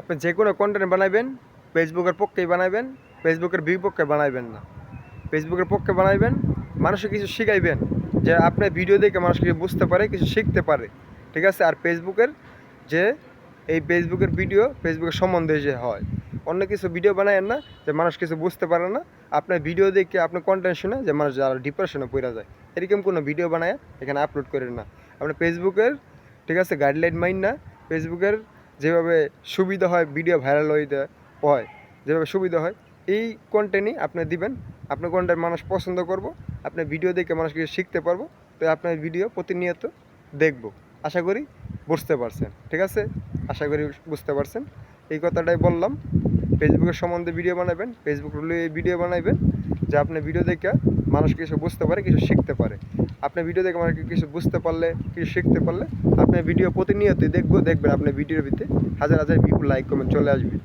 আপনি যে কোনো কন্টেন্ট বানাইবেন ফেসবুকের পক্ষেই বানাইবেন, ফেসবুকের বিপক্ষে বানাইবেন না। ফেসবুকের পক্ষে বানাইবেন, মানুষকে কিছু শিখাইবেন, যে আপনার ভিডিও দেখে মানুষ কিছু বুঝতে পারে, কিছু শিখতে পারে, ঠিক আছে। আর ফেসবুকের যে এই ফেসবুকের ভিডিও ফেসবুকের সম্বন্ধে যে হয়, অন্য কিছু ভিডিও বানায়েন না যে মানুষ কিছু বুঝতে পারে না। আপনার ভিডিও দেখে আপনার কন্টেন্ট শুনে যে মানুষ যারা ডিপ্রেশনে পড়ে যায়, এরকম কোনো ভিডিও বানায় এখানে আপলোড করেন না। আপনি ফেসবুকের, ঠিক আছে, গাইডলাইন মাইন না, ফেসবুকের যেভাবে সুবিধা হয় ভিডিও ভাইরাল হয়, যেভাবে সুবিধা হয় এই কন্টেন্টই আপনি দিবেন। আপনার কন্টেন্ট মানুষ পছন্দ করব, আপনার ভিডিও দেখে মানুষ কিছু শিখতে পারবো। তো আপনার ভিডিও প্রতিনিয়ত দেখব। আশা করি বুঝতে পারছেন, ঠিক আছে। আশা করি বুঝতে পারছেন, এই কথাটাই বললাম। ফেসবুকের সম্বন্ধে ভিডিও বানাবেন, ফেসবুক রুলে ভিডিও বানাবেন, যে আপনি ভিডিও দেখে মানুষ কিছু বুঝতে পারে, কিছু শিখতে পারে। আপনি ভিডিও দেখে মানুষ কিছু বুঝতে পারলে, কিছু শিখতে পারলে আপনার ভিডিও প্রতিনিয়তই দেখবেন আপনার ভিডিওর ভিতরে হাজার হাজার ভিউ, লাইক, কমেন্ট চলে আসবে।